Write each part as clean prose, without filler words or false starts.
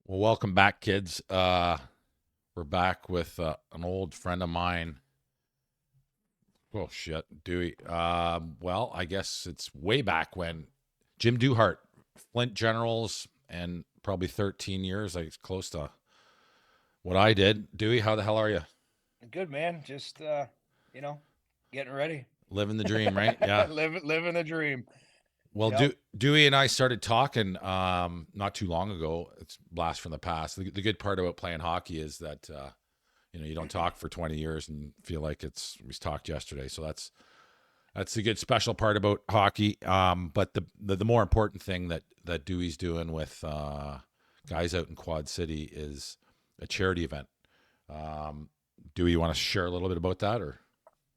Well, welcome back, kids. We're back with an old friend of mine. Oh shit, Dewey. Well, I guess it's way back when Jim Duhart, Flint Generals, and probably 13 years, like close to what I did. Dewey, how the hell are you? Good man, just you know, getting ready, Living the dream, right? Yeah. living the dream. Well, Yep. Dewey and I started talking not too long ago. It's a blast from the past. The good part about playing hockey is that you don't talk for 20 years and feel like we talked yesterday. So that's the good special part about hockey. But the more important thing that Dewey's doing with guys out in Quad City is a charity event. Um, Dewey, you want to share a little bit about that, or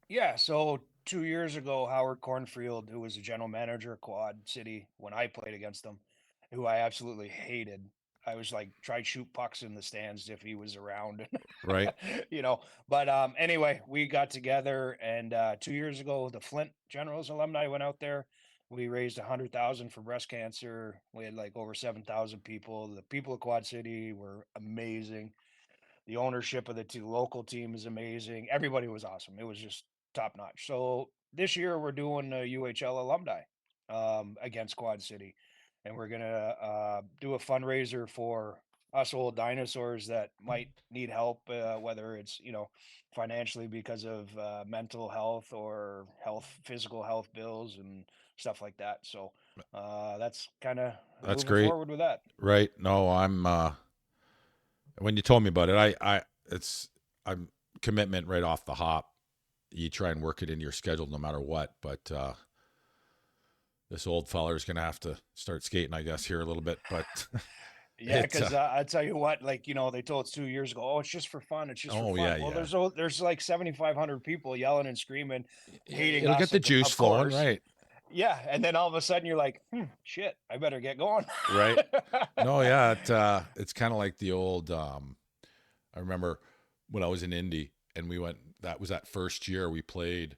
Yeah. So 2 years ago, Howard Cornfield, who was the general manager of Quad City when I played against him, who I absolutely hated. I was like, try shoot pucks in the stands if he was around, right? you know. But anyway, we got together, and 2 years ago, the Flint Generals alumni went out there. We raised 100,000 for breast cancer. We had like over 7,000 people. The people of Quad City were amazing. The ownership of the local team is amazing. Everybody was awesome. It was just top notch. So this year we're doing a UHL alumni against Quad City, and we're gonna do a fundraiser for us old dinosaurs that might need help, whether it's financially because of mental health or physical health bills and stuff like that. So that's kind of That's moving great, forward with that. right? No, I'm. When you told me about it, it's I'm commitment right off the hop. You try and work it into your schedule no matter what, but this old feller is going to have to start skating, I guess, here a little bit. But Yeah, it, because I tell you what, like they told us 2 years ago, oh, it's just for fun, it's just for oh yeah, fun. Well, yeah, there's like 7,500 people yelling and screaming, hating it'll get us, the juice of flowing, course. right? Yeah, and then all of a sudden you're like, shit, I better get going. Right. No, yeah, it's kind of like the old. I remember when I was in Indy and we went. That was that first year we played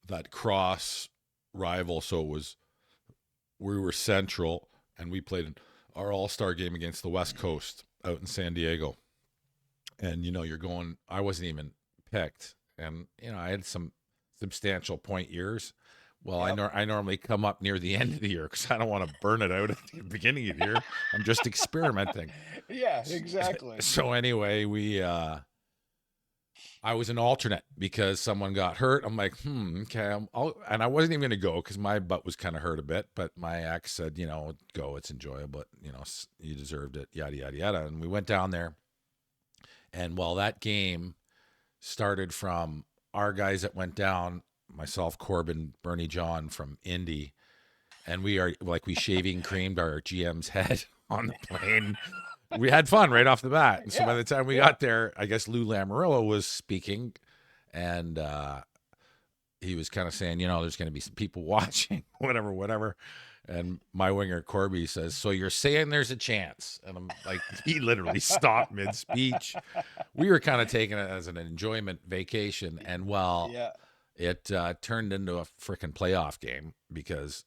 that cross rival. So it was we were Central and we played our All Star game against the West Coast out in San Diego. And you're going. I wasn't even picked, and I had some substantial point years. Well, Yep. I normally come up near the end of the year because I don't want to burn it out at the beginning of the year. I'm just experimenting. Yeah, exactly. So anyway, we I was an alternate because someone got hurt. I'm like, okay, and I wasn't even going to go because my butt was kind of hurt a bit. But my ex said, go, it's enjoyable. You deserved it, yada yada yada. And we went down there, and while that game started from our guys that went down, myself, Corbin, Bernie, John from Indy, and we are like we shaving creamed our GM's head on the plane. We had fun right off the bat. And so by Yeah, the time we yeah. got there, I guess Lou Lamoriello was speaking, and he was kind of saying, there's going to be some people watching, whatever, whatever. And my winger Corby says, "So you're saying there's a chance?" And I'm like, he literally stopped mid speech. We were kind of taking it as an enjoyment vacation, and well, Yeah. it turned into a freaking playoff game because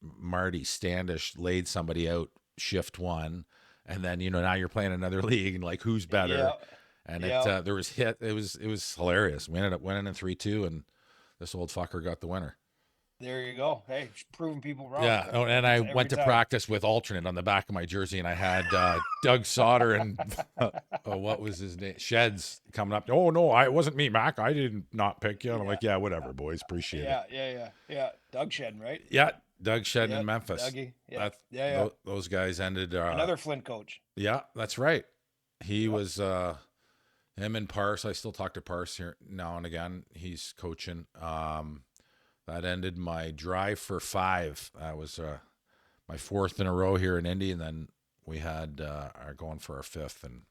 Marty Standish laid somebody out shift one, and then now you're playing another league and like who's Yeah. better, and Yeah. there was hit. It was hilarious. We ended up winning in 3-2, and this old fucker got the winner. There you go. Hey, proving people wrong Yeah. Oh, and I every went to time. practice with alternate on the back of my jersey, and I had Doug Sauter and what was his name? Sheds coming up. Oh no, it wasn't me, Mac. I did not pick you. And I'm Yeah. like, yeah, whatever, boys. Appreciate it. Yeah. Doug Shed, right? Yeah, Doug Shed in Yep. Memphis. Dougie. Yep. That Yeah. those guys ended. Another Flint coach. Yeah, that's right. He Yep. was him and Parse. I still talk to Parse here now and again. He's coaching. That ended my drive for five. That was my fourth in a row here in Indy, and then we had our going for our fifth, and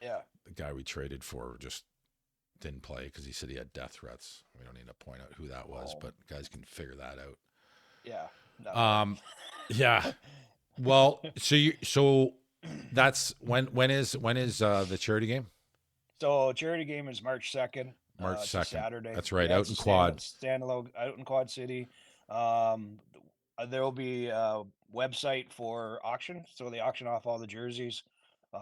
Yeah. the guy we traded for just didn't play because he said he had death threats. We don't need to point out who that was, Oh, but guys can figure that yeah. out. No. Yeah. Well, so that's when is the charity game? So charity game is March 2nd. March It's a 2nd. Saturday. That's right, Yeah, out it's a in Quad. standalone out in Quad City. Um, there will be a website for auction, so they auction off all the jerseys.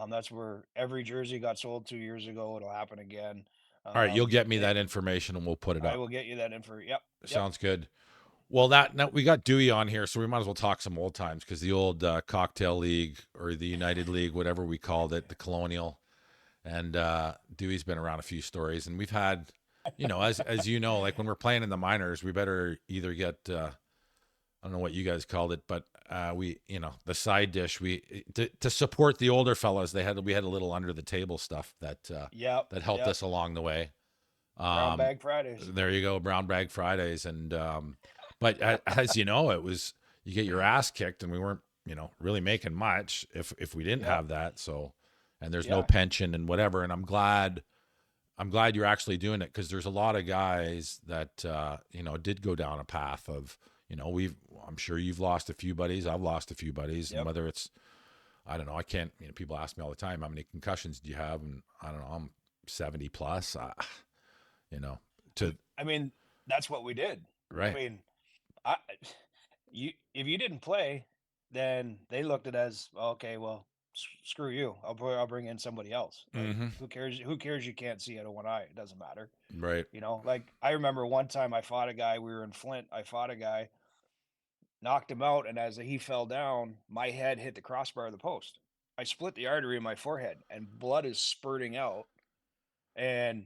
That's where every jersey got sold 2 years ago. It'll happen again. All right, you'll get me It, that information and we'll put it I up. will get you that info. Yep, yep, Sounds good. Well, that now we got Dewey on here, so we might as well talk some old times because the old cocktail league or the United League, whatever we called it, the Colonial, and Dewey's been around a few stories, and we've had, as you know, like when we're playing in the minors, we better either get I don't know what you guys called it, but we, the side dish, we to support the older fellas, we had a little under the table stuff yep, that helped yep. us along the way. Brown Um, bag Fridays. there you go, brown bag Fridays, and but as you know, it was you get your ass kicked, and we weren't, really making much if we didn't Yep, have that. So, and there's no yeah, pension and whatever, and I'm glad you're actually doing it because there's a lot of guys that did go down a path of I'm sure you've lost a few buddies, I've lost a few buddies, and yep. whether it's I don't know, I can't, people ask me all the time how many concussions do you have, and I don't know, I'm 70 plus. You know, to I mean, that's what we did. I right. mean, I you if you didn't play, then they looked at it as okay. Well, screw you. I'll bring in somebody else. Like Hmm. who cares? Who cares? You can't see out of one eye. It doesn't matter. Right. Like I remember one time I fought a guy. We were in Flint. I fought a guy, knocked him out, and as he fell down, my head hit the crossbar of the post. I split the artery in my forehead, and blood is spurting out. And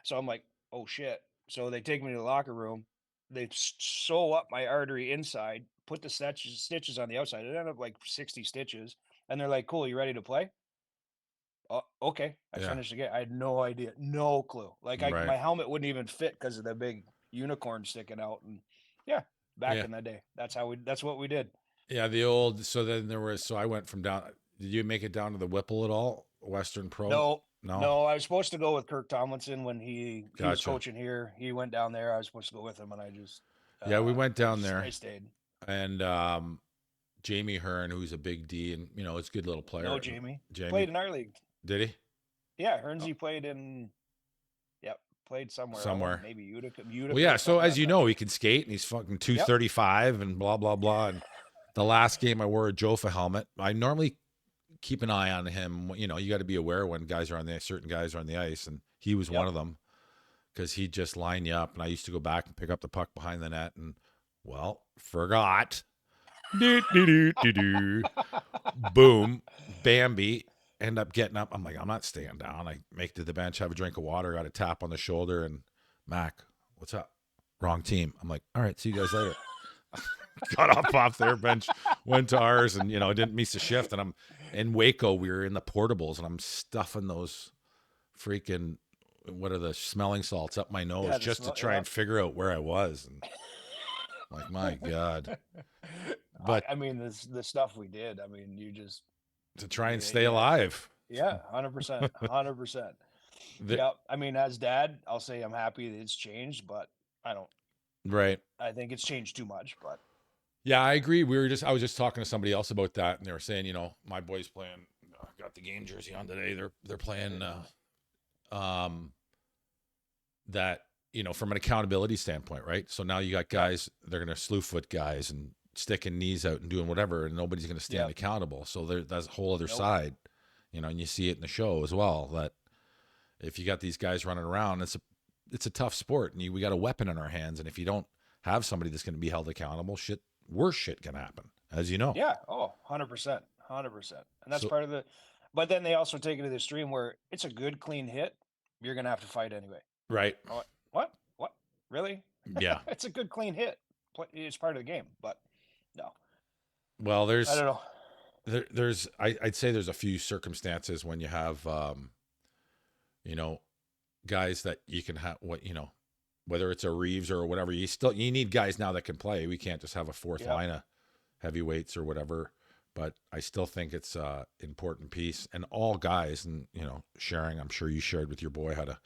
so I'm like, oh shit. So they take me to the locker room. They sew up my artery inside, put the stitches on the outside. It ended up like 60 stitches. And they're like, cool, you ready to play? Okay. I Yeah. finished the game. I had no idea, no clue. Like Right. my helmet wouldn't even fit because of the big unicorn sticking out. And yeah, back Yeah. in the day, that's what we did. Yeah. So then so I went from down. Did you make it down to the Whipple at all? Western Pro? No, No. no, I was supposed to go with Kirk Tomlinson when he was Gotcha. coaching here. He went down there. I was supposed to go with him, and I just Yeah. We went down I there, stayed. and Jamie Hearn, who's a big D, and it's a good little No, player. Jamie Jamie, played in our league. did he? Yeah, Oh, Hernsey played in. Yep, played somewhere. I want somewhere. maybe Well, Utica yeah. or So something as like you that. know, he can skate, and he's fucking Yep. 235 and blah blah blah. And the last game I wore a Jofa helmet. I normally keep an eye on him. You got to be aware when certain guys are on the ice, and he was one Yep. of them because he'd just line you up. And I used to go back and pick up the puck behind the net, and forgot. Do do do do do. Boom, Bambi. End up getting up. I'm like, I'm not staying down. I make it to the bench, have a drink of water, got a tap on the shoulder, and Mac, what's up? Wrong team. I'm like, all right, see you guys later. Got up off their bench, went to ours, and didn't miss a shift. And I'm in Waco. We were in the portables, and I'm stuffing those freaking what are the smelling salts up my nose Yeah, the just to smell. try Yeah. and figure out where I was. And like, my God, but I mean, the stuff we did. I mean, you just to try and stay yeah, alive, 100%, 100%. the, Yep. I mean, as dad, I'll say I'm happy that it's changed, but I don't. right? I think it's changed too much. But Yeah, I agree. I was just talking to somebody else about that, and they were saying, my boys playing. Got the game jersey on today. They're playing. Um, that from an accountability standpoint, right? So now you got yep, guys, they're going to slew foot guys and sticking knees out and doing whatever, and nobody's going to stand yep. accountable. So that's a whole other Nope. side, and you see it in the show as well. That if you got these guys running around, it's a tough sport, and we got a weapon in our hands, and if you don't have somebody that's going to be held accountable, worse shit can happen, as you know. Yeah. Oh, 100%. 100%. And that's So part of the, but then they also take it to the extreme where it's a good, clean hit. You're going to have to fight anyway. right, I'm like, what? What? Really? yeah. It's a good, clean hit. It's part of the game, but no, Well, I don't know. I'd say there's a few circumstances when you have you know guys that you can have whether it's a Reeves or whatever, you need guys now that can play. We can't just have a fourth Yep. line of heavyweights or whatever. But I still think it's a important piece, and all guys, and sharing. I'm sure you shared with your boy how to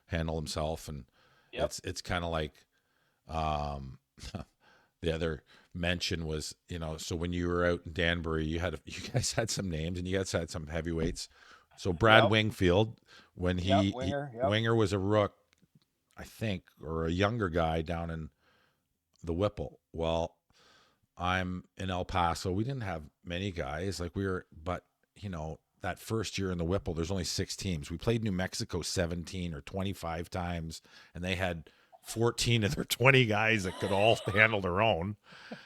handle himself, and Yep. it's kind of like um, the other mention was so when you were out in Danbury, you guys had some names, and you guys had some heavyweights. So Brad Yep. Wingfield, when Yep. Winger. Yep. Winger was a rook, I think, or a younger guy down in the Whipple. Well, I'm in El Paso. We didn't have many guys but that first year in the Whipple, there's only 6 teams. We played New Mexico 17 or 25 times, and they had 14 of their 20 guys that could all handle their own.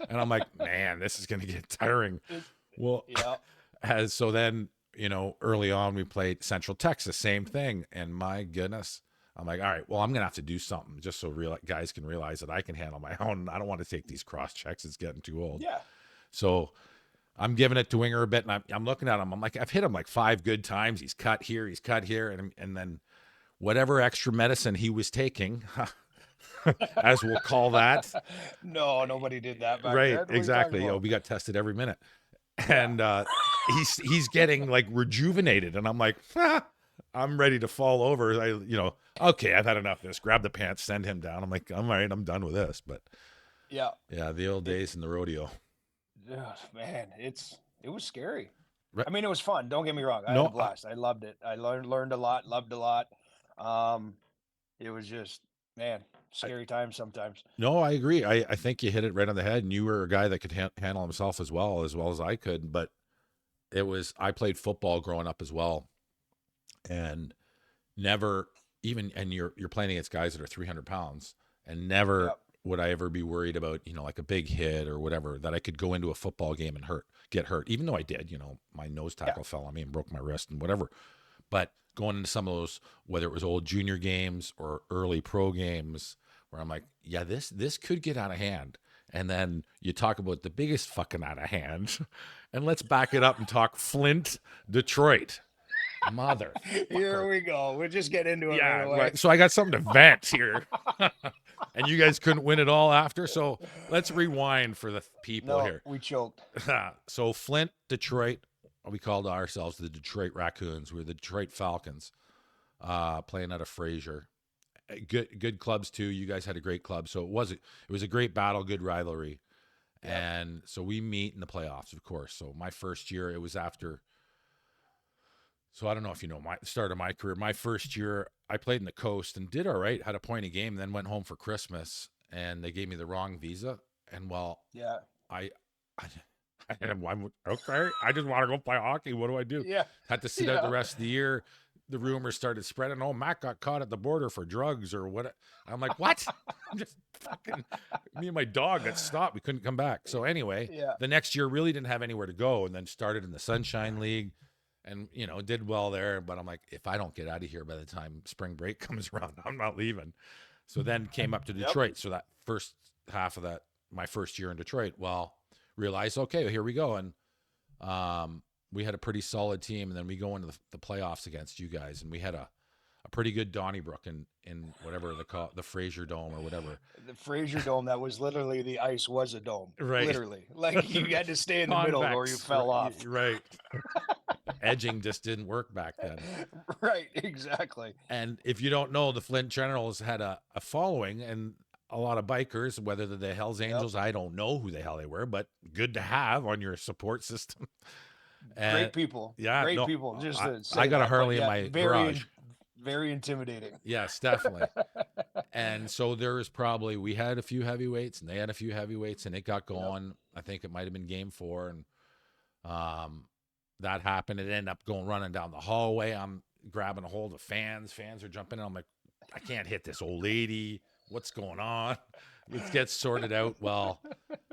And I'm like, man, this is going to get tiring. It, Well, yeah. so then, early on we played Central Texas, same thing. And my goodness, I'm like, all right, well, I'm going to have to do something just so real guys can realize that I can handle my own. I don't want to take these cross checks. It's getting too old. Yeah. So I'm giving it to Winger a bit, and I'm looking at him. I'm like, I've hit him like 5 good times. He's cut here, and then whatever extra medicine he was taking, as we'll call that. No, nobody did that back Right, then. What are you talking exactly. about? We got tested every minute, Yeah. and he's getting like rejuvenated, and I'm like, I'm ready to fall over. Okay, I've had enough of this. Grab the pants, send him down. I'm like, I'm all right. I'm done with this. But Yeah. yeah, the old It, days in the rodeo. man, it was scary. Right. I mean, it was fun. Don't get me wrong. I had a No, blast. I loved it. I learned a lot, loved a lot. Um, it was just, man, scary times sometimes. no, I agree. I think you hit it right on the head, and you were a guy that could handle himself as well as I could. But I played football growing up as well, and never even, and you're playing against guys that are 300 pounds, and never Yep. would I ever be worried about, like a big hit or whatever, that I could go into a football game and get hurt, even though I did, my nose Yeah. tackle fell on me and broke my wrist and whatever. But going into some of those, whether it was old junior games or early pro games, where I'm like, yeah, this could get out of hand. And then you talk about the biggest fucking out of hand, and let's back it up and talk Flint, Detroit. Mother. Here we go. We'll just get into it right Yeah, away. right. So I got something to vent here. And you guys couldn't win it all after. So let's rewind for the people No, here. we choked. So Flint, Detroit, we called ourselves the Detroit Raccoons. We were the Detroit Falcons, playing out of Fraser. Good clubs too. You guys had a great club. So it was a great battle, good rivalry. Yep. And so we meet in the playoffs, of course. So my first year, it was after. So I don't know if you know my start of my career. My first year, I played in the coast and did all right. Had a point a game, then went home for Christmas, and they gave me the wrong visa. And Yeah. I, I'm okay. I just want to go play hockey. What do I do? Yeah. Had to sit out the rest of the year. The rumors started spreading. Oh, Mack got caught at the border for drugs or what? I'm like, what? I'm just fucking. Me and my dog got stopped. We couldn't come back. So anyway, Yeah. the next year really didn't have anywhere to go, and then started in the Sunshine League. And did well there, but I'm like, if I don't get out of here by the time spring break comes around, I'm not leaving. So then came up to Detroit. Yep. So that first half of my first year in Detroit, realized, okay, here we go. And we had a pretty solid team, and then we go into the playoffs against you guys, and we had a pretty good Donnybrook in whatever they call it, the Fraser Dome or whatever. The Fraser Dome, that was literally, the ice was a dome. Right. Literally. Like, you had to stay in the middle or you fell off. Right. Edging just didn't work back then. Right, exactly. And if you don't know, the Flint Generals had a following and a lot of bikers, whether they're the Hells Angels, I don't know who the hell they were, but good to have on your support system. And great people. Yeah. Great people. Just I got a Harley in my garage. Very intimidating. Yes, definitely. And so we had a few heavyweights and they had a few heavyweights, and it got going. Yep. I think it might have been game 4. And that happened. It ended up running down the hallway. I'm grabbing a hold of fans. Fans are jumping in. I'm like, I can't hit this old lady. What's going on? It gets sorted out. Well,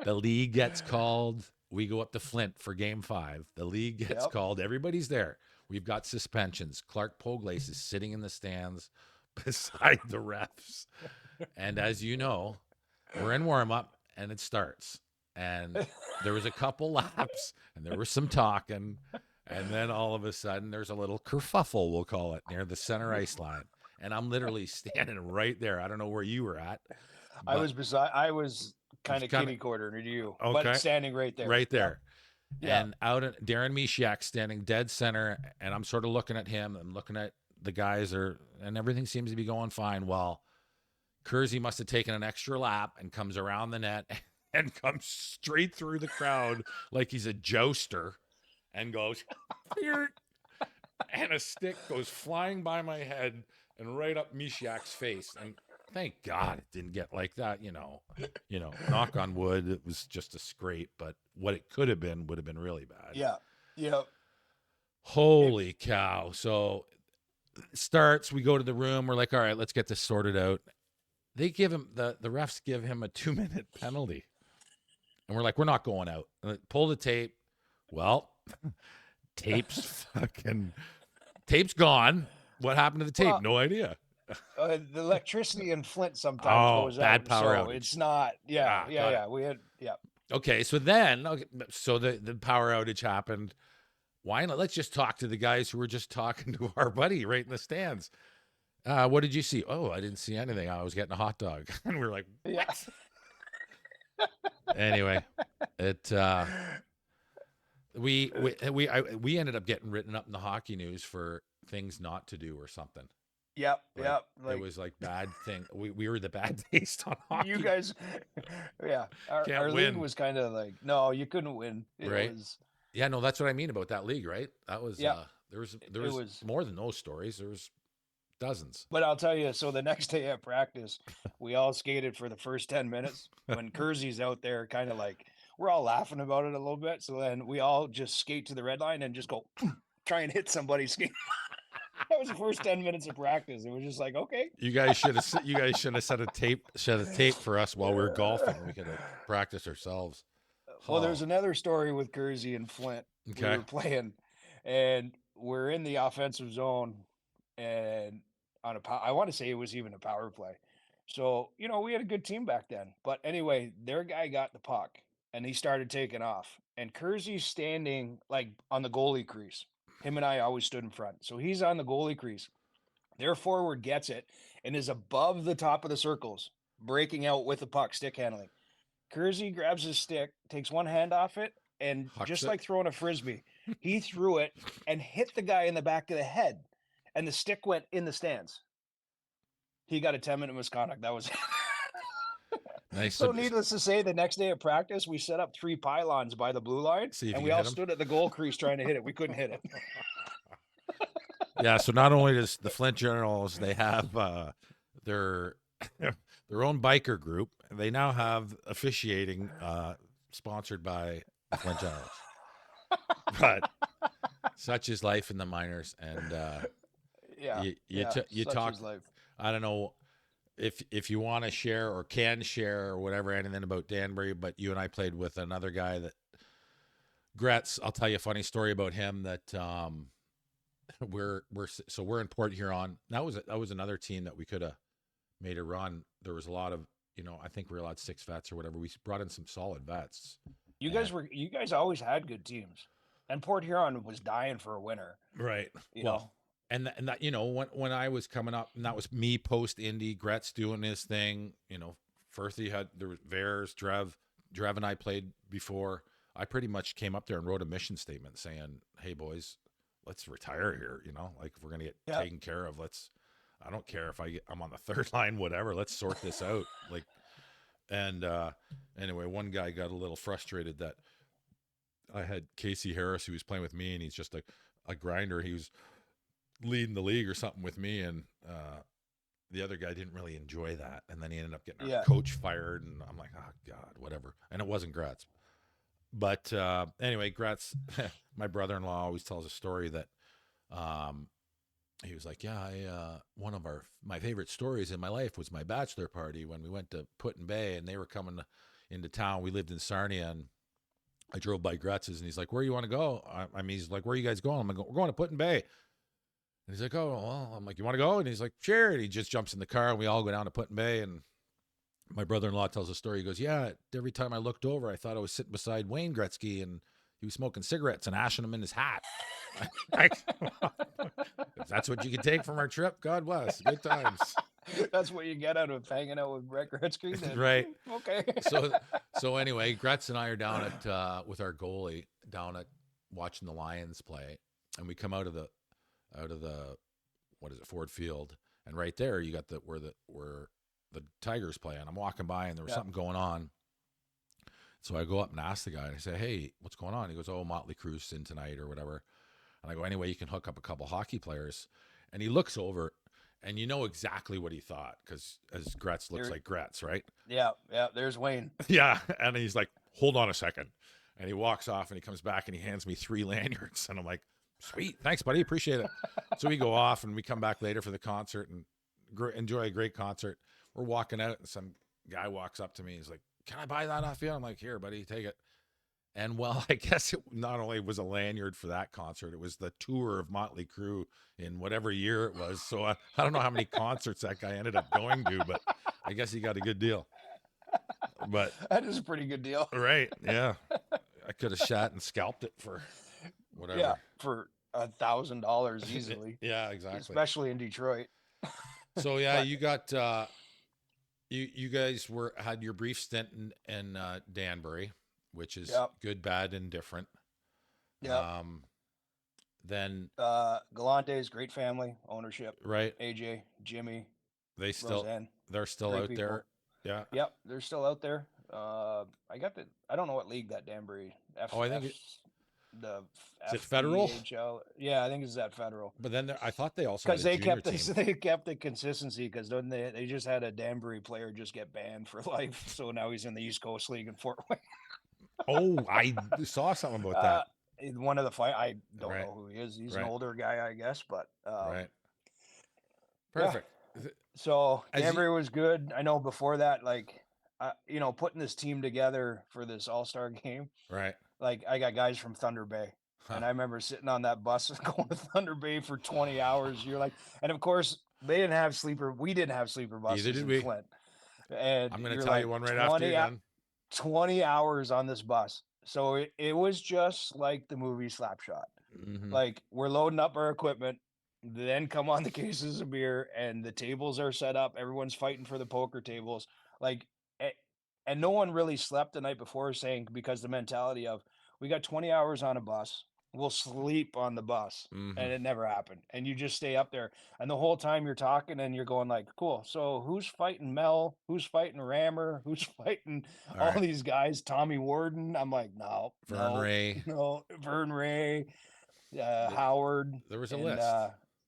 the league gets called. We go up to Flint for game 5. The league gets called. Everybody's there. We've got suspensions. Clark Poglace is sitting in the stands beside the refs. And as you know, we're in warm-up, and it starts. And there was a couple laps, and there was some talking. And then all of a sudden, there's a little kerfuffle, we'll call it, near the center ice line. And I'm literally standing right there. I don't know where you were at. I was kind of kitty corner to you, but standing right there. Right there. Yeah. And out at Darren Mishiak standing dead center, and I'm sort of looking at him and looking at the guys and everything seems to be going fine. Well, Kersey must have taken an extra lap and comes around the net and comes straight through the crowd like he's a jouster and goes, and a stick goes flying by my head and right up Mishiak's face. And thank God it didn't get like that, knock on wood. It was just a scrape, but what it could have been would have been really bad. Yeah. Yeah. Holy cow. So it starts, we go to the room, we're like, all right, let's get this sorted out. They give him the refs give him a 2-minute penalty. And we're like, we're not going out. Pull the tape. Well, tape's gone. What happened to the tape? Well, No idea. the electricity in Flint sometimes Oh, goes bad out, power so outage. it's not. Yeah, Ah, yeah, got it. yeah. We had, yeah. Okay, so then, okay, so the power outage happened. Why not? Let's just talk to the guys who were just talking to our buddy right in the stands. What did you see? Oh, I didn't see anything. I was getting a hot dog. And we're like, Yeah. what? Anyway, it we ended up getting written up in the hockey news for things not to do or something. Yep, Like yep. it Like was like bad thing. We were the bad taste on you hockey. guys, yeah. Our Can't our league win, was kind of like, no, you couldn't win. It right? was, Yeah, no, that's what I mean about that league, right? That was yeah, there it was was. more than those stories. There was dozens. But I'll tell you, so the next day at practice, we all skated for the first 10 minutes. When Kersey's out there, kind of like we're all laughing about it a little bit. So then we all just skate to the red line and just go try and hit somebody. Skate. That was the first 10 minutes of practice. It was just like, okay. You guys should have set a tape for us while we were golfing. We could have practiced ourselves. Well, there's Oh, another story with Kersey and Flint. We okay. were playing, and we're in the offensive zone, and I want to say it was even a power play. So we had a good team back then. But anyway, their guy got the puck, and he started taking off, and Kersey's standing like on the goalie crease. Him and I always stood in front, so he's on the goalie crease. Their forward gets it and is above the top of the circles, breaking out with the puck, stick handling. Kersey grabs his stick, takes one hand off it, and Hucks just it. like throwing a frisbee, he threw it and hit the guy in the back of the head, and the stick went in the stands. He got a 10-minute misconduct. That was it. Nice So, to needless to say, the next day at practice, we set up 3 pylons by the blue line, see if and you we can all hit him. stood at the goal crease trying to hit it. We couldn't hit it. Yeah, so not only does the Flint Generals, they have their their own biker group. They now have officiating sponsored by the Flint Generals. But such is life in the minors, and Yeah, you yeah, you such talk. is life. I don't know if you want to share or can share or whatever anything about Danbury, but you and I played with another guy that Gretz. I'll tell you a funny story about him that we're in Port Huron. That was another team that we could have made a run. There was a lot of I think we were allowed 6 vets or whatever. We brought in some solid vets. And You guys always had good teams, and Port Huron was dying for a winner. right. You Well, know, and that when I was coming up, and that was me post Indy, Gretz doing his thing. Firthy there was Vares, Drev and I played before. I pretty much came up there and wrote a mission statement saying, "Hey boys, let's retire here. Like if we're gonna get yeah, taken care of, let's. I don't care if I'm on the third line, whatever. Let's sort this out." Like, and anyway, one guy got a little frustrated that I had Casey Harris who was playing with me, and he's just a grinder. He was leading the league or something with me, and the other guy didn't really enjoy that, and then he ended up getting our yeah. coach fired, and I'm like, oh god, whatever. And it wasn't Gratz, but anyway, Gratz, my brother-in-law always tells a story that he was like, yeah, one of my favorite stories in my life was my bachelor party when we went to Put-in-Bay, and they were coming into town. We lived in Sarnia, and I drove by Gratz's, and he's like, where you want to go? I mean, he's like, where are you guys going? I'm like, we're going to Put-in-Bay. And he's like, oh, well, I'm like, you want to go? And he's like, sure. And he just jumps in the car, and we all go down to Put-in-Bay. And my brother-in-law tells a story. He goes, yeah, every time I looked over, I thought I was sitting beside Wayne Gretzky, and he was smoking cigarettes and ashing them in his hat. If that's what you can take from our trip, God bless. Good times. That's what you get out of hanging out with Brett Gretzky. Then, Right. okay. So anyway, Gretz and I are down at with our goalie down at watching the Lions play, and we come out of the what is it, Ford Field, and right there you got where the Tigers play, and I'm walking by, and there was Yeah. something going on. So I go up and ask the guy, and I say, hey, what's going on? He goes, oh, Motley Crue's in tonight or whatever. And I go, anyway, you can hook up a couple hockey players. And he looks over, and you know exactly what he thought, because as Gretz looks like Gretz, right? Yeah, yeah. There's Wayne. Yeah. And he's like, hold on a second. And he walks off, and he comes back, and he hands me 3 lanyards. And I'm like, Sweet. Thanks, buddy. Appreciate it. So we go off and we come back later for the concert and enjoy a great concert. We're walking out and some guy walks up to me. He's like, "Can I buy that off you?" I'm like, "Here, buddy, take it." And well, I guess it not only was a lanyard for that concert, it was the tour of Motley Crue in whatever year it was. So I don't know how many concerts that guy ended up going to, but I guess he got a good deal. But That is a pretty good deal. right, yeah, I could have shot and scalped it for Yeah, whatever. for $1,000 easily, Yeah, exactly. especially in Detroit. So yeah, But you got you guys were had your brief stint in Danbury, which is yep, good, bad, and different. yep. Um, then Galante's great family ownership. right, AJ, Jimmy, they still Roseanne, they're still great out there. people. Yeah. Yep, they're still out there. I don't know what league that Danbury Oh, I think the is it federal, FBHL. Yeah, I think it's that federal. but then I thought they also had Because a they junior kept team. they kept the consistency. Because then they just had a Danbury player just get banned for life. So now he's in the East Coast League in Fort Wayne. Oh, I saw something about Uh, that. one of the fight. I don't Right, know who he is. He's an right, older guy, I guess. But right. yeah. Perfect. So As you Danbury was good. I know before that, like, putting this team together for this All Star game. right, Like, I got guys from Thunder Bay, huh? and I remember sitting on that bus going to Thunder Bay for 20 hours. You're like, and of course they didn't have sleeper. We didn't have sleeper Either buses did in we. Flint, and I'm going to you're tell you like one right after you're done. 20 hours on this bus. So it was just like the movie Slapshot. Hmm. Like, we're loading up our equipment, then come on the cases of beer, and the tables are set up. Everyone's fighting for the poker tables. Like, a- and no one really slept the night before, saying, because the mentality of, we got 20 hours on a bus, we'll sleep on the bus. Hmm. And it never happened. And you just stay up there. And the whole time you're talking and you're going like, cool. So who's fighting Mel? Who's fighting Rammer? Who's fighting All all right. these guys? Tommy Warden. I'm like, no, Vern no, Ray. no. Vern Ray, th- Howard, There was a and list,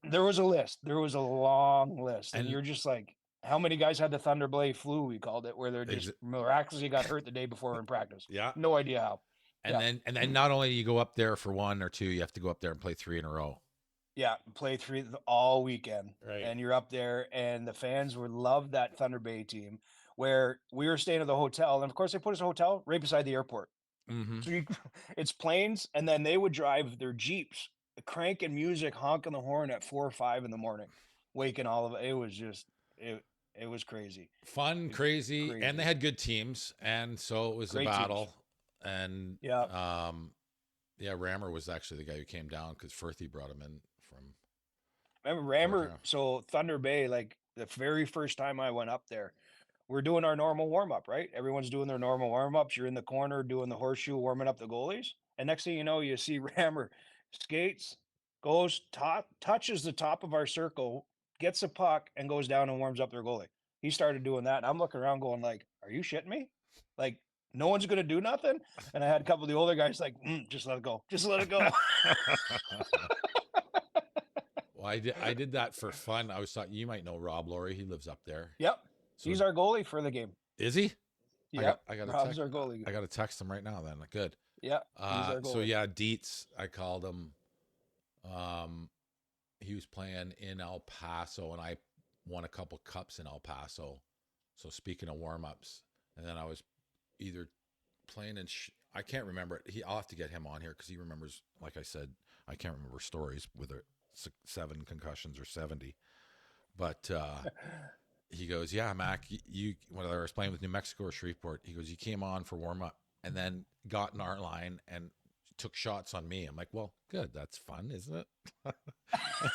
there was a list. There was a long list, and and you're just like, how many guys had the Thunderblade flu? We called it, where they're just miraculously got hurt the day before in practice. yeah. No idea how. And Yeah, then not only do you go up there for one or two, you have to go up there and play three in a row. yeah. Play three all weekend, Right. and you're up there, and the fans would love that Thunder Bay team. Where we were staying at the hotel, and of course they put us in a hotel right beside the airport. Mm-hmm. So it's planes, and then they would drive their Jeeps, cranking music, honking the horn at 4 or 5 in the morning, waking all of it. It was just it. It was crazy. Fun, It's crazy, and they crazy. had good teams, and so it was a Great teams. battle. And Yeah. yeah, Rammer was actually the guy who came down because Firthy brought him in from Remember Georgia. Rammer? So Thunder Bay, like the very first time I went up there, we're doing our normal warm up, right? Everyone's doing their normal warm ups. You're in the corner doing the horseshoe, warming up the goalies. And next thing you know, you see Rammer skates, goes top, touches the top of our circle, gets a puck, and goes down and warms up their goalie. He started doing that. And I'm looking around going like, are you shitting me? Like, no one's going to do nothing. And I had a couple of the older guys like, just let it go. Just let it go. Well, I did that for fun. I was thought you might know Rob Laurie. He lives up there. Yep. So He's our goalie for the game. is he? Yep. I got to Rob's text. our goalie. I got to text him right now. Then good. Yep. He's our So goalie. yeah, Dietz. I called him. Um, he was playing in El Paso, and I won a couple cups in El Paso. So speaking of warm ups, and then I was either playing in. I can't remember it. I'll have to get him on here because he remembers. Like I said, I can't remember stories whether 7 concussions or 70. But he goes, "Yeah, Mac, you whether I was playing with New Mexico or Shreveport, he goes, you came on for warm up and then got in our line and took shots on me." I'm like, "Well, good, that's fun, isn't it?"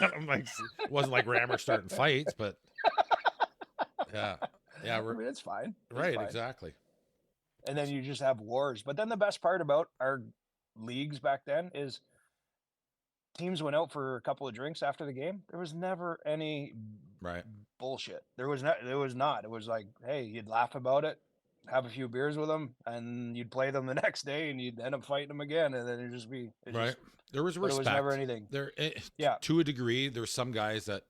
I'm like, it wasn't like Rammer starting fights, but yeah, yeah, I mean, it's fine. It's right, fine. exactly. And then you just have wars. But then the best part about our leagues back then is teams went out for a couple of drinks after the game. There was never any Right, bullshit. There was not. There was not. It was like, hey, you'd laugh about it, have a few beers with them, and you'd play them the next day, and you'd end up fighting them again, and then it'd just be, it right. just. There was But it was never respect anything. there Yeah. to a degree. There were some guys that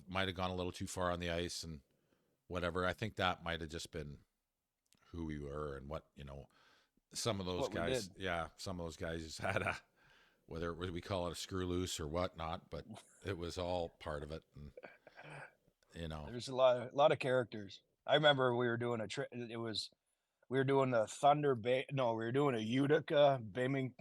might have gone a little too far on the ice and whatever. I think that might have just been who we were and what some of those What we guys. did. Yeah, some of those guys just had whether it was, we call it a screw loose or whatnot, but it was all part of it. And, you know, There's a lot of characters. I remember we were doing a trip. It was we were doing the Thunder Bay. No, we were doing a Utica, Bimington,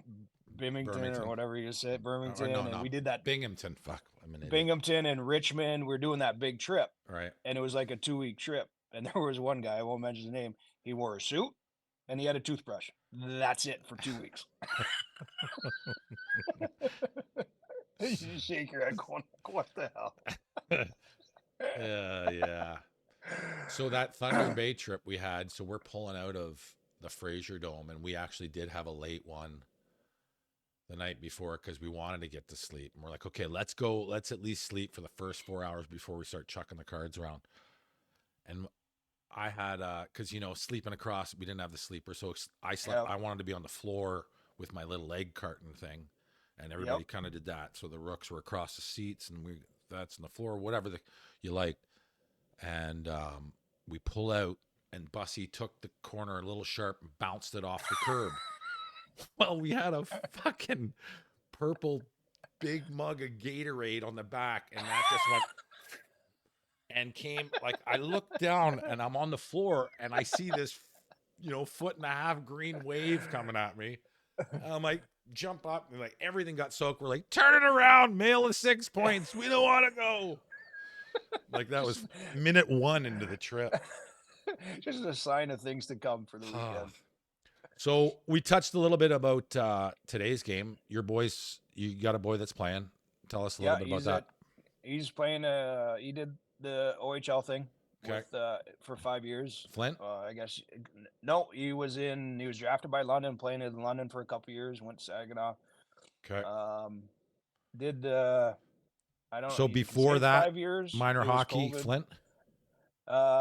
or Birmingham, whatever you said, or no, Birminghton, and we not did that Binghamton. Fuck, I'm an idiot. Binghamton and Richmond. We were doing that big trip, Right. and it was like a 2 week trip. And there was one guy, I won't mention his name. He wore a suit and he had a toothbrush. That's it for 2 weeks. You shake your head, going, what the hell? Yeah. So that Thunder Bay trip we had, so we're pulling out of the Fraser Dome, and we actually did have a late one the night before because we wanted to get to sleep. And we're like, okay, let's go. Let's at least sleep for the first 4 hours before we start chucking the cards around. And I had, because, you know, sleeping across, we didn't have the sleeper. So I slept, Yep. I wanted to be on the floor with my little leg carton thing. And everybody kind of did that. So the rooks were across the seats, and that's on the floor, whatever you liked. And we pull out, and Bussy took the corner a little sharp and bounced it off the curb. Well, we had a fucking purple big mug of Gatorade on the back, and that just went and came, like, I looked down and I'm on the floor and I see this, you know, 1.5 foot green wave coming at me. And I'm like, jump up, and like everything got soaked. We're like, turn it around, mail is 6 points. We don't want to go. Like, that was minute 1 into the trip. Just a sign of things to come for the weekend. So we touched a little bit about today's game. Your boys, you got a boy that's playing. Tell us a little bit about that. He's playing. He did the OHL thing Okay. for 5 years. Flint? I guess no. He was drafted by London, playing in London for a couple years. Went to Saginaw. Okay. Did the I don't know. So You can before say that, 5 years. minor It was hockey, COVID. Flint?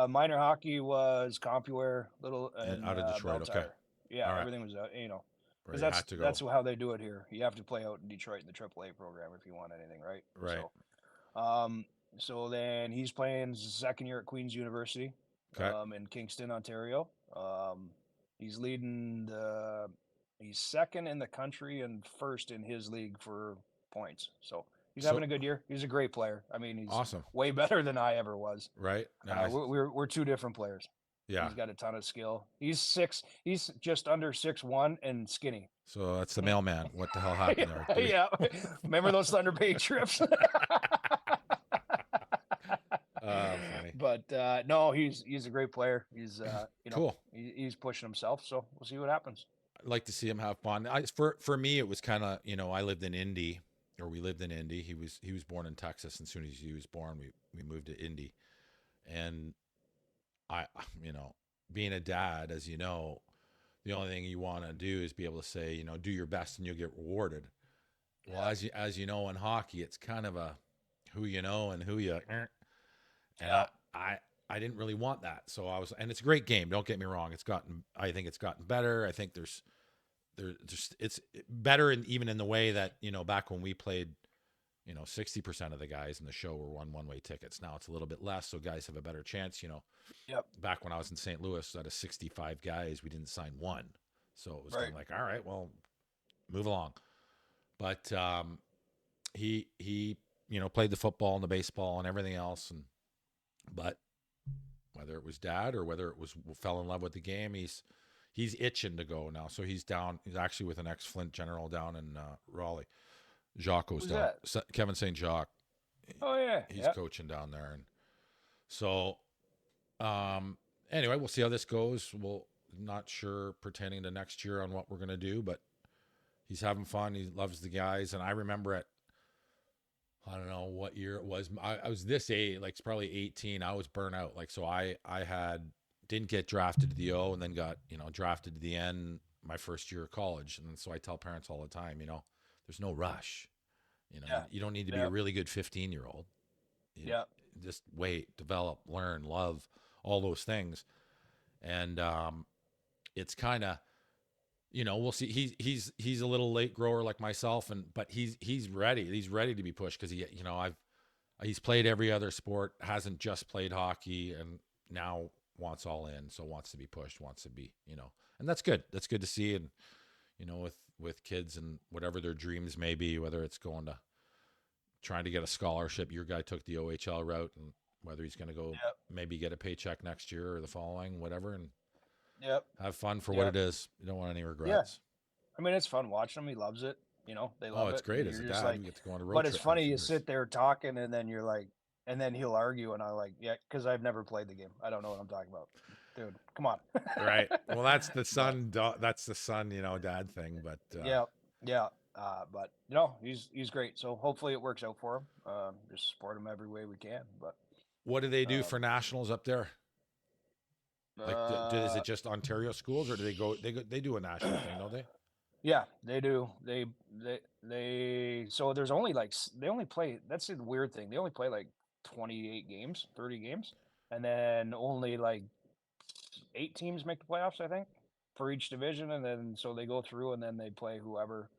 Minor hockey was CompuWare, and out of Detroit. Bell Tire. Okay. Yeah, All right. everything was you know, Right, because had to go. that's how they do it here. You have to play out in Detroit in the AAA program if you want anything, right? Right. So then he's playing his second year at Queen's University, Okay. in Kingston, Ontario. He's leading he's second in the country and first in his league for points. So he's having a good year. He's a great player. I mean, he's awesome. way better than I ever was. Right. We're two different players. Yeah. He's got a ton of skill. He's just under 6'1" and skinny. So that's the mailman. What the hell happened there? Yeah. Remember those Thunder Bay trips? Funny. But no, he's a great player. He's you know, Cool. he's pushing himself. So we'll see what happens. I'd like to see him have fun. For me, it was kind of, you know, I lived in Indy, or we lived in Indy. He was born in Texas, and as soon as he was born, we moved to Indy, and I, you know, being a dad, as you know, the only thing you want to do is be able to say, you know, do your best and you'll get rewarded. Well, as you know, in hockey, it's kind of a who you know and who you, and I didn't really want that. So and it's a great game. Don't get me wrong. I think it's gotten better. I think there's it's better, even in the way that, you know, back when we played, you know, 60% of the guys in the show were one-way tickets. Now it's a little bit less, so guys have a better chance, you know. Yep. Back when I was in St. Louis, out of 65 guys, we didn't sign one. So it was kind of like, all right, well, move along. But he you know, played the football and the baseball and everything else, but whether it was dad or whether it was fell in love with the game, he's itching to go now. So he's actually with an ex-Flint General down in Raleigh. Jacques down. Kevin St. Jacques. Oh yeah. He's coaching down there. And so anyway, we'll see how this goes. Not sure pertaining to next year on what we're going to do, but he's having fun. He loves the guys. And I remember I don't know what year it was. I was this age, like, it's probably 18. I was burnt out. Like, so I didn't get drafted to the O, and then got, you know, drafted to the N my first year of college. And so I tell parents all the time, you know, there's no rush. You know, you don't need to be a really good 15-year-old. Just wait, develop, learn, love, all those things. And it's kind of, you know, we'll see. He's a little late grower like myself, but he's ready. He's ready to be pushed because you know, he's played every other sport, hasn't just played hockey, and now wants all in. So wants to be pushed, wants to be, you know, and that's good. That's good to see. And, you know, with kids and whatever their dreams may be, whether it's going to trying to get a scholarship. Your guy took the OHL route, and whether he's going to go Yep. maybe get a paycheck next year or the following, whatever, and Yep. have fun for what Yep. it is. You don't want any Yeah. regrets. I mean, it's fun watching him. He loves it. They Oh, love it's it. great And as a you're just dad. like, We get to go on a road but it's trip here funny. for You years. sit there talking, and then you're like, and then he'll argue, and I'm like, yeah, because I've never played the game. I don't know what I'm talking about, dude. Come on. Right. Well, that's the But son. That's the son. Dad thing. But yeah, yeah. But he's great. So hopefully it works out for him. Just support him every way we can. But what do they do um, for nationals up there? Like, is uh, it just Ontario schools, or do they go? They do a national thing, don't they? yeah, they do. They. So there's only like they only play. That's the weird thing. They only play like 28 games, 30 games, and then only like 8 teams make the playoffs. I think for each division, and then so they go through and then they play whoever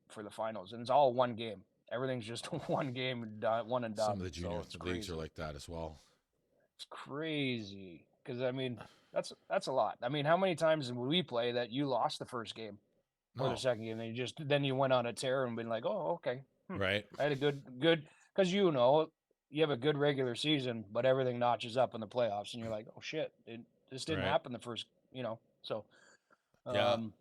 for the finals, and it's all one game. Everything's just one game, done, one and Some done. of the So junior it's leagues are crazy. like that as well. It's crazy because I mean that's a lot. I mean, how many times did we play that you lost the first game or the No, second game, and then you went on a tear and been like, oh, okay, right, I had a good because you have a good regular season, but everything notches up in the playoffs, and you're like, oh shit, this didn't right. happen the first, so Yeah, um,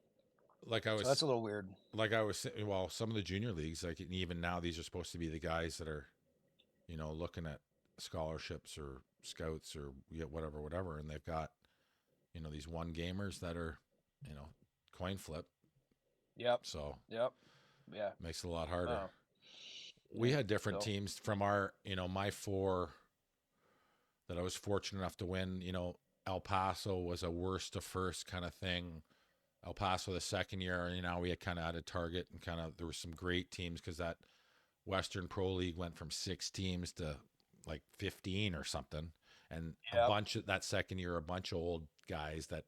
like I so that's was, a little weird. well, some of the junior leagues, like even now, these are supposed to be the guys that are, looking at scholarships or scouts or whatever, and they've got, these one gamers that are, you know, coin flip. Yep, So yep, yeah, makes it a lot harder. oh, We yeah, had different so teams from our, my four that I was fortunate enough to win. El Paso was a worst to first kind of thing. El Paso the second year, we had kind of had a target and kind of there were some great teams because that Western Pro League went from 6 teams to like 15 or something, and a yep. bunch of that second year, a bunch of old guys that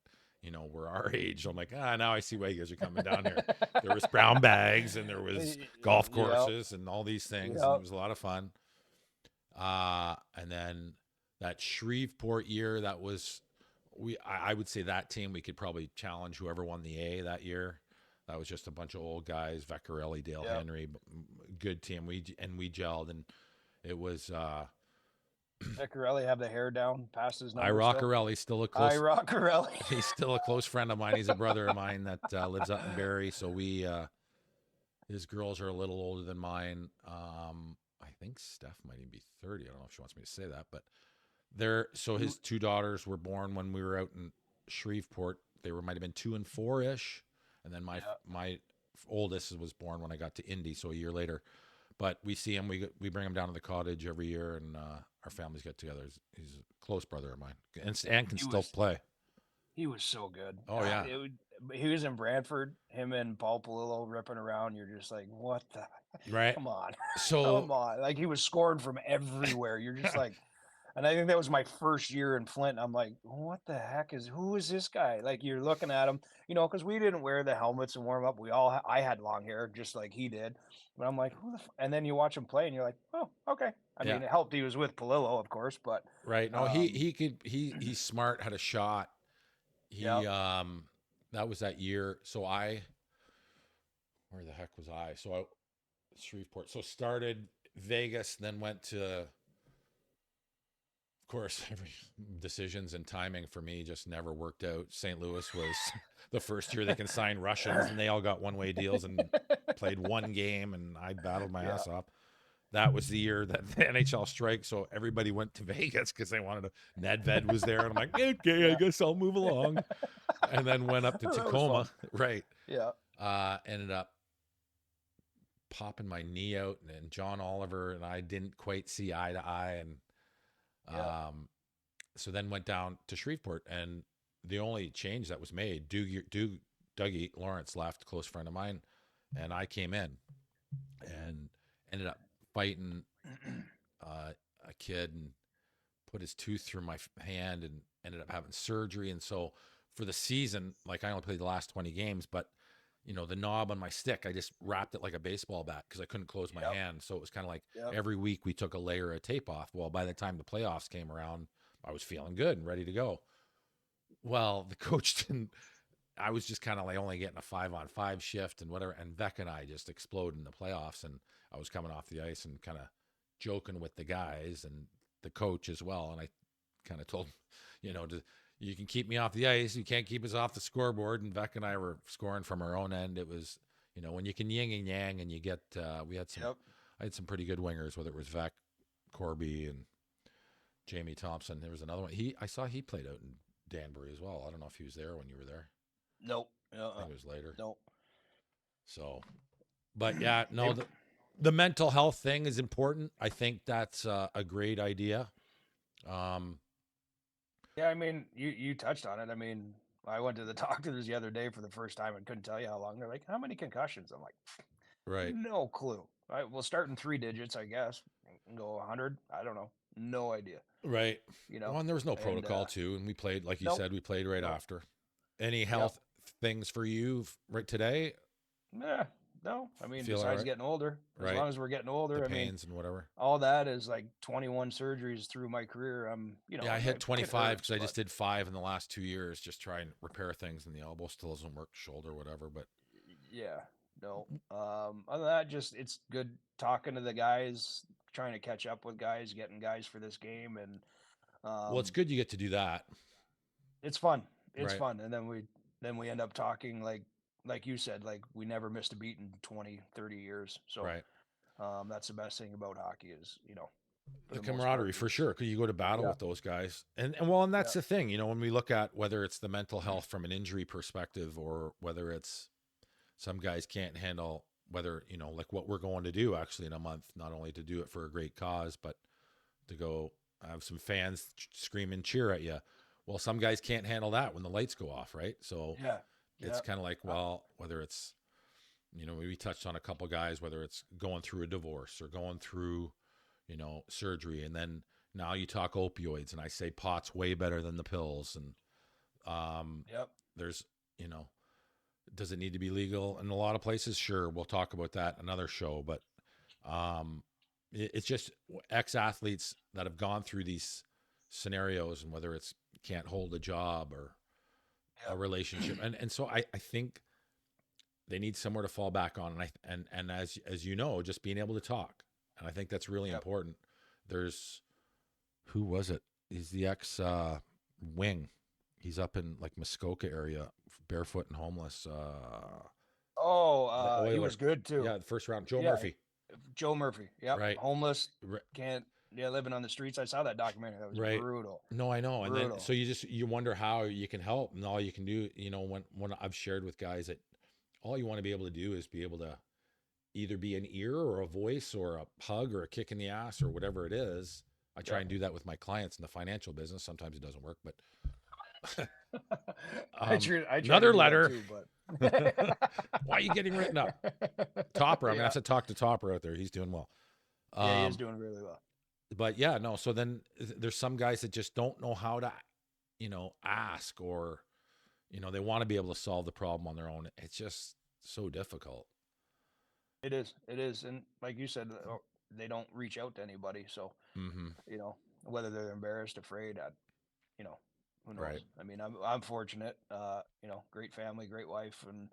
were our age. I'm like, now I see why you guys are coming down here. There was brown bags and there was golf Yep, courses and all these things, and it yep, was a lot of fun. And then that Shreveport year, that was I would say that team we could probably challenge whoever won the A that year. That was just a bunch of old guys, Veccarelli, Dale yep. Henry, good team. We gelled, and it was Veccarelli have the hair down past his I number still. Roccarelli, still a I close. Roccarelli. He's still a close friend of mine. He's a brother of mine that lives up in Barrie. So his girls are a little older than mine. I think Steph might even be 30. I don't know if she wants me to say that, but so his two daughters were born when we were out in Shreveport. They might have been 2 and 4 ish, and then my Yeah. my oldest was born when I got to Indy, so a year later. But we see him. We bring him down to the cottage every year, and our families get together. He's a close brother of mine, and can He still was play. he was so good. Oh God, yeah, he was in Brantford. Him and Paul Palillo ripping around. You're just like, what the? right. Come on, So come on. Like he was scoring from everywhere. You're just like, and I think that was my first year in Flint. I'm like, what the heck who is this guy? Like you're looking at him, because we didn't wear the helmets and warm up. I had long hair just like he did, but I'm like, who the? And then you watch him play, and you're like, oh, okay. I yeah, mean, it helped he was with Palillo, of course, but right. No, um, he's smart. Had a shot. yeah, He that was that year. So where the heck was I? So Shreveport. So started Vegas, then went to, of course, every decisions and timing for me just never worked out. St. Louis was the first year they can sign Russians, and they all got one-way deals and played one game, and I battled my yeah. ass off. That was the year that the NHL strike, so everybody went to Vegas because they wanted to. Nedved was there, and I'm like, okay, I Yeah. guess I'll move along. And then went up to Oh, that was Tacoma, fun. right? Yeah. Ended up popping my knee out, and John Oliver and I didn't quite see eye to eye, and Yeah. so then went down to Shreveport, and the only change that was made, Dougie Lawrence left, close friend of mine, and I came in and ended up fighting a kid and put his tooth through my hand and ended up having surgery. And so for the season, like I only played the last 20 games, but the knob on my stick, I just wrapped it like a baseball bat because I couldn't close my Yep. hand. So it was kind of like Yep. every week we took a layer of tape off. Well, by the time the playoffs came around, I was feeling good and ready to go. Well, the coach didn't. I was just kind of like only getting a 5-on-5 shift and whatever. And Vec and I just exploded in the playoffs. And I was coming off the ice and kind of joking with the guys and the coach as well. And I kind of told him, you can keep me off the ice. You can't keep us off the scoreboard. And Vec and I were scoring from our own end. It was, when you can yin and yang and you get, Yep. I had some pretty good wingers, whether it was Vec, Corby, and Jamie Thompson. There was another one. I saw he played out in Danbury as well. I don't know if he was there when you were there. Nope. I think it was later. Nope. So, but yeah, no, They- the mental health thing is important. I think that's a great idea. Yeah, I mean, you touched on it. I mean, I went to the doctors the other day for the first time and couldn't tell you how long. They're like, "How many concussions?" I'm like, Right. "No clue." All right, we'll start in 3 digits, I guess, and go 100. I don't know. No idea. Right. You Well, know. and there was no And protocol too, and we played like you nope, said. We played right nope. after. Any Yep. health things for you right today? Yeah. No. I mean, Feel all besides right? getting older, as Right. long as we're getting The older, I mean, pains and whatever. all that is like 21 surgeries through my career. Yeah, I it hit it 25 hurts, because I but just did 5 in the last 2 years, just try and repair things, and the elbow still doesn't work, shoulder, whatever. But yeah, no. Other than that, just it's good talking to the guys, trying to catch up with guys, getting guys for this game, and well, it's um, good you get to do that, it's fun. It's right? fun, and then we end up talking like you said, like we never missed a beat in 20, 30 years. So Right. that's the best thing about hockey is for The the most camaraderie part, for it's sure. Because you go to battle yeah, with those guys, and yeah, that's the thing. When we look at whether it's the mental health from an injury perspective, or whether it's some guys can't handle, whether like what we're going to do actually in a month, not only to do it for a great cause, but to go have some fans scream and cheer at you. Well, some guys can't handle that when the lights go off, right? So yeah, it's yeah, kind of like, well, whether it's we touched on a couple guys, whether it's going through a divorce or going through surgery, and then now you talk opioids, and I say pot's way better than the pills, and yep, there's does it need to be legal in a lot of places? Sure, we'll talk about that another show, but it's just ex-athletes that have gone through these scenarios, and whether it's can't hold a job or a yep, relationship, and so I think they need somewhere to fall back on, and as you know, just being able to talk, and I think that's really yep. important. There's who was it? He's the ex wing. He's up in like Muskoka area, barefoot and homeless. Oh, The he Oiler, was good too. yeah, the first round, Joe Yeah, Murphy, Joe Murphy. Yep, right, homeless, can't yeah, living on the streets. I saw that documentary. That was right. brutal, No, I know. And then brutal. so you wonder how you can help, and all you can do, when I've shared with guys that all you want to be able to do is be able to either be an ear or a voice or a hug or a kick in the ass or whatever it is. I try Yeah. and do that with my clients in the financial business. Sometimes it doesn't work, but I try to another do that letter. too, but Why are you getting written up? Topper. I'm gonna have yeah, to talk to Topper out there. He's doing well. yeah, he is Um, doing really well. but yeah, no. So then there's some guys that just don't know how to, ask, or, they want to be able to solve the problem on their own. It's just so difficult. It is, and like you said, they don't reach out to anybody. So Mm-hmm. whether they're embarrassed, afraid, you know, who Right. knows? I mean, I'm fortunate. Great family, great wife, and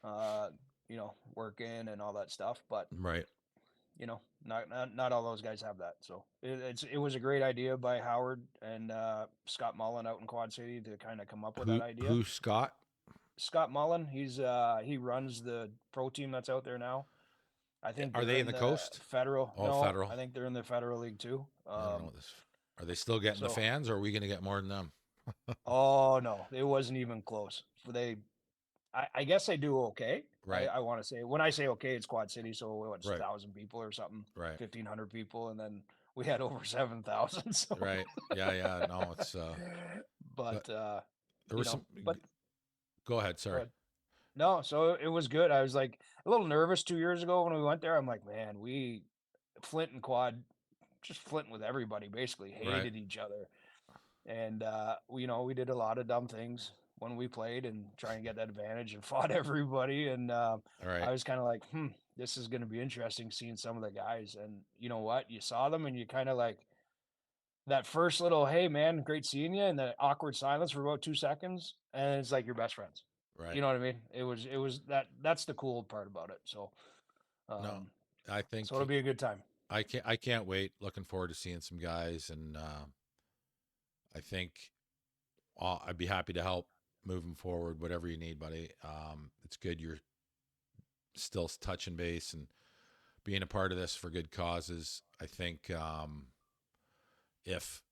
uh, working and all that stuff. But Right. not all those guys have that. So it was a great idea by Howard and Scott Mullen out in Quad City to kind of come up with that idea. Who Scott? Scott Mullen, he runs the pro team that's out there now. I think Are they're they in in the the coast? federal. Oh, No, federal. I think they're in the federal league too. I don't know what this. Are they still getting the So fans, or are we going to get more than them? oh no, it wasn't even close. I guess they do okay. Right. I want to say when I say okay, it's Quad City, so what's Right. 1,000 people or something, Right. 1,500 people, and then we had over 7,000. So, Right. Yeah. Yeah. No, it's but but there was some. but Go ahead. go Sorry. ahead. No, so it was good. I was like a little nervous 2 years ago when we went there. I'm like, man, we Flint and Quad, just Flint with everybody basically Right. hated each other. And we did a lot of dumb things when we played and try and get that advantage and fought everybody. And All right. I was kind of like, this is going to be interesting seeing some of the guys. And you know what? You saw them and you kind of like that first little, hey man, great seeing you, and the awkward silence for about 2 seconds, and it's like your best friends. Right. You know what I mean? It was that's the cool part about it. So No, um I so it'll think be a good time. I can't wait. Looking forward to seeing some guys, and I think I'd be happy to help moving forward, whatever you need, buddy. It's good you're still touching base and being a part of this for good causes. I think if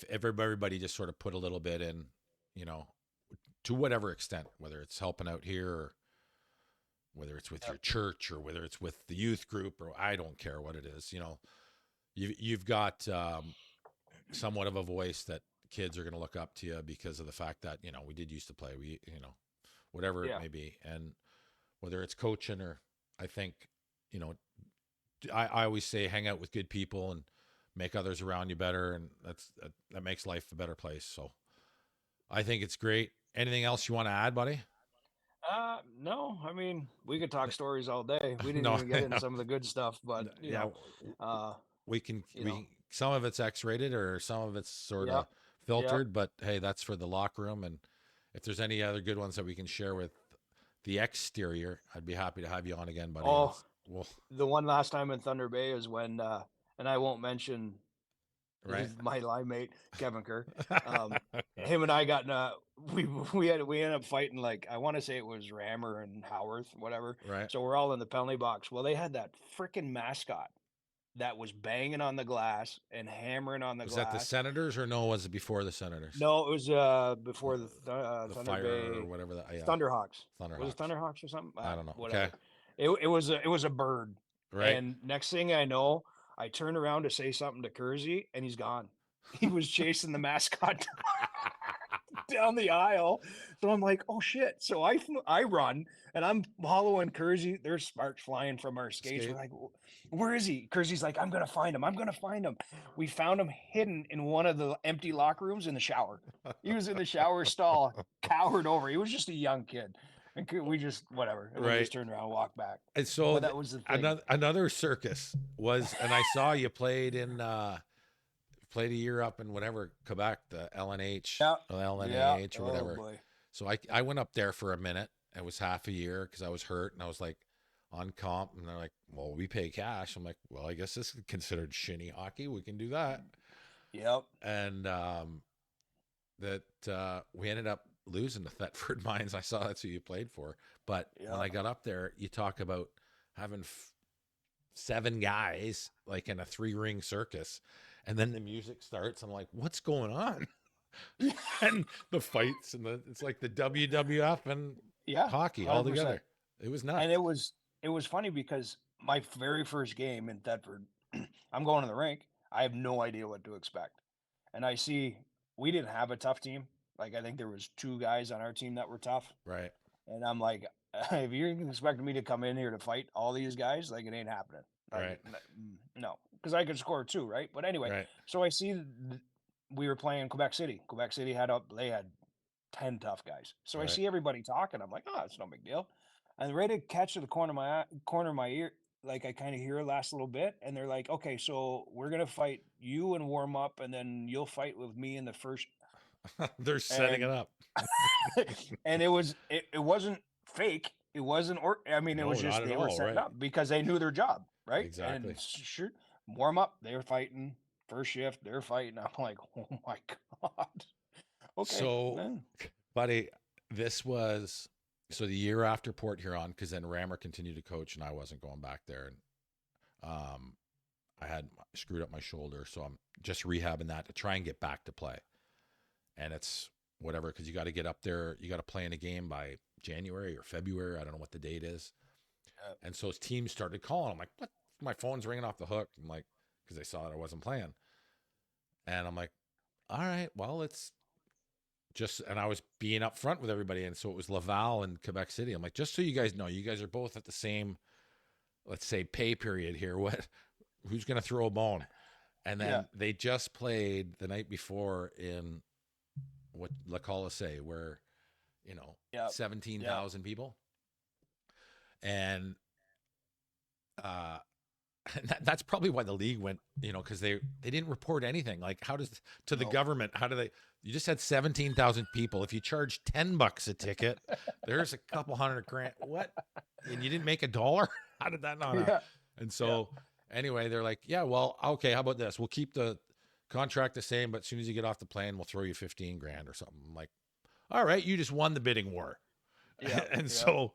everybody just sort of put a little bit in, you know, to whatever extent, whether it's helping out here or whether it's with Yep. your church or whether it's with the youth group, or I don't care what it is, you've got somewhat of a voice that kids are going to look up to you because of the fact that we did used to play, whatever it Yeah. may be, and whether it's coaching or I think you know I always say hang out with good people and make others around you better, and that makes life a better place. So I think it's great. Anything else you want to add, buddy? No, I mean, we could talk stories all day. We didn't No, even get into some of the good stuff, but yeah, uh, we can you know, we some of it's X-rated or some of it's sort of yep, yep. filtered, but hey, that's for the locker room. And if there's any other good ones that we can share with the exterior, I'd be happy to have you on again, buddy. Oh, Let's well, the one last time in Thunder Bay is when, and I won't mention right, my line mate Kevin Kerr. Um, him and I got in a we ended up fighting, like, I want to say it was Rammer and Howarth, whatever. right. So we're all in the penalty box. Well, they had that freaking mascot that was banging on the glass and hammering on the Was that the glass. Senators or no? Was it before the Senators? No, it was Uh, before the the Thunder Fire or Bay whatever that. Yeah, Thunderhawks. Was it Thunderhawks. Thunderhawks or something? I don't know. Okay, Whatever. It was a bird. right. And next thing I know, I turned around to say something to Kersey, and he's gone. He was chasing the mascot down the aisle. So I'm like, oh shit. So I run and I'm following Kersey. There's sparks flying from our skates. We're Skate. like, where is he? Kersey's like, I'm gonna find him. I'm gonna find him. We found him hidden in one of the empty locker rooms in the shower. He was in the shower stall, cowered over. He was just a young kid. And we just whatever. And then Right. just turned around and walked back. And so But that was the thing. another circus was, and I saw you played a year up in whatever Quebec, the LNH, Yeah. Yeah. LNAH or Oh whatever. boy. So I went up there for a minute. It was half a year because I was hurt and I was like on comp, and they're like, "Well, we pay cash." I'm like, "Well, I guess this is considered shinny hockey. We can do that." Yep. And that we ended up losing to Thetford Mines. I saw that's who you played for. But when Yeah. I got up there, you talk about having 7 guys like in a 3-ring circus, and then the music starts. I'm like, what's going on? And the fights and it's like the WWF and Yeah. hockey all 100%. together. It was And nuts. it was funny because my very first game in Thetford, I'm going to the rink. I have no idea what to expect. And I see we didn't have a tough team. Like I think there was 2 guys on our team that were tough. Right, And I'm like, if you're expecting me to come in here to fight all these guys, like it ain't happening. Like right, no, because I could score too, right? But anyway, right, so I see we were playing Quebec City. Quebec City they had 10 tough guys. So I right. see everybody talking. I'm like, oh, it's no big deal. And right at catch to the corner of my ear, like I kind of hear it last little bit, and they're like, okay, so we're gonna fight you and warm up, and then you'll fight with me in the first. They're setting it And up. and it wasn't fake. It wasn't or I mean, it was No, just not at they were all. setting Right. up because they knew their job, right? And Exactly. sure, warm up, they're fighting. First shift, they're fighting. I'm like, oh my god. Okay, So, then. buddy, this was so the year after Port Huron, because then Rammer continued to coach and I wasn't going back there. And I had screwed up my shoulder. So I'm just rehabbing that to try and get back to play. And it's whatever, because you got to get up there. You got to play in a game by January or February. I don't know what the date is. And so his team started calling. I'm like, what? My phone's ringing off the hook. I'm like, because they saw that I wasn't playing. And I'm like, all right, well, it's just, and I was being upfront with everybody. And so it was Laval and Quebec City. I'm like, just so you guys know, you guys are both at the same, let's say, pay period here. Who's going to throw a bone? And Yeah. then they just played the night before in what La Colisée, where, Yeah. 17,000 people. And uh, that's probably why the league went, because they didn't report anything. Like, how does to the No. government? How do they? You just had 17,000 people. If you charge $10 a ticket, there's a couple hundred grand. What? And you didn't make $1? How did that not happen? Yeah. And Yeah. so anyway, they're like, yeah, well, okay, how about this? We'll keep the contract the same, but as soon as you get off the plane, we'll throw you 15 grand or something. I'm like, all right, you just won the bidding war. Yeah. And Yeah. so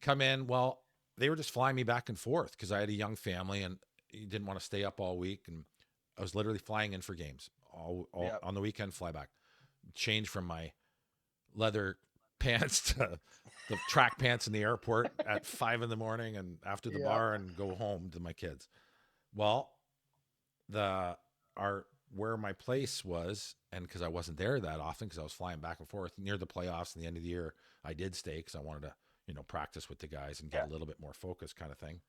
come in. Well, they were just flying me back and forth because I had a young family and you didn't want to stay up all week. And I was literally flying in for games all Yeah. on the weekend, fly back, change from my leather pants to the track pants in the airport at 5 a.m. and after the Yeah. bar and go home to my kids. Well, where my place was, and because I wasn't there that often because I was flying back and forth near the playoffs and the end of the year, I did stay because I wanted to, practice with the guys and get a little bit more focus kind of thing.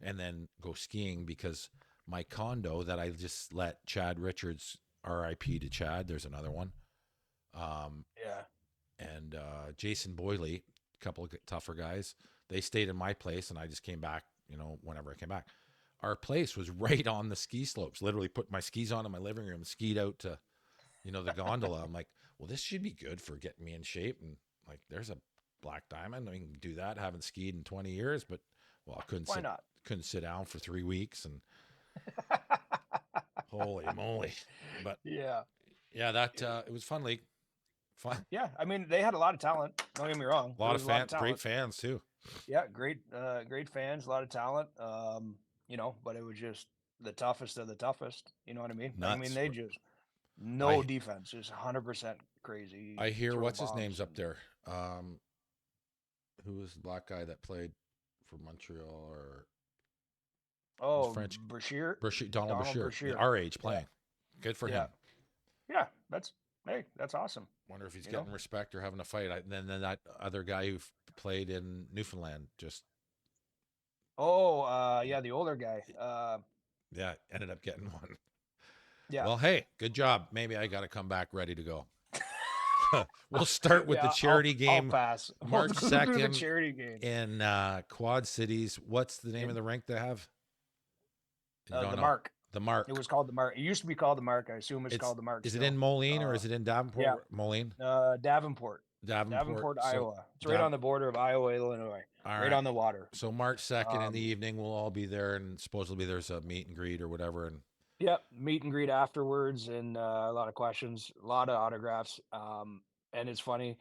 And then go skiing because my condo that I just let Chad Richards, RIP to Chad, there's another one. Yeah. And Jason Boyley, a couple of tougher guys, they stayed in my place and I just came back, whenever I came back. Our place was right on the ski slopes, literally put my skis on in my living room and skied out to, the gondola. I'm like, well, this should be good for getting me in shape. And like, there's a black diamond. I can do that. Haven't skied in 20 years, but well, I Why not? couldn't sit down for 3 weeks and holy moly. But Yeah. yeah, that, it was fun league. Fun. Yeah. I mean, they had a lot of talent. Don't get me wrong. A lot There of was a lot fans, great fans too. Yeah. Great fans, a lot of talent. But it was just the toughest of the toughest. You know what I mean? I mean, Nuts. they just no I defense, just 100% crazy. I hear Throw what's his name's bombs up and- there. Who was the black guy that played for Montreal or Oh, French? Brashear. Donald Brashear, Brashear. our age playing. Good for Yeah. him. Yeah. That's awesome. Wonder if he's You getting know? respect or having a fight. Then that other guy who played in Newfoundland just Oh, yeah, the older guy. ended up getting one. Yeah. Well, hey, good job. Maybe I got to come back ready to go. We'll start with the Yeah, charity I'll game pass. March We'll do the 2nd charity game. in Quad Cities. What's the name of the rink they have? You don't The know. Mark. The Mark. It was called the Mark. It used to be called the Mark. I assume it's called the Mark. Is it still. in Moline or is it in Davenport? yeah. Moline? Davenport. Davenport, Iowa. It's right on the border of Iowa, Illinois. Right on the water. So March 2nd in the evening, we'll all be there, and supposedly there's a meet and greet or whatever. And Yep, meet and greet afterwards, and a lot of questions, a lot of autographs. And it's funny.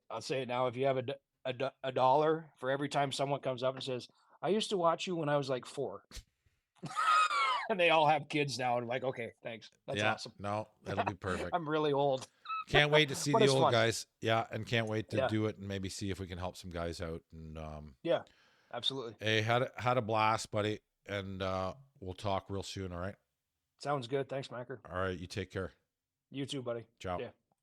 I'll say it now. If you have a dollar for every time someone comes up and says, "I used to watch you when I was like 4," and they all have kids now, and I'm like, okay, thanks. That's awesome. No, that'll be perfect. I'm really old. Can't wait to see But the it's old fun. guys. Yeah, and can't wait to Yeah. do it and maybe see if we can help some guys out. And Yeah, absolutely. hey, had a blast, buddy, and we'll talk real soon. All right. Sounds good. Thanks, Macker. All right. You take care. You too, buddy. Ciao. Yeah.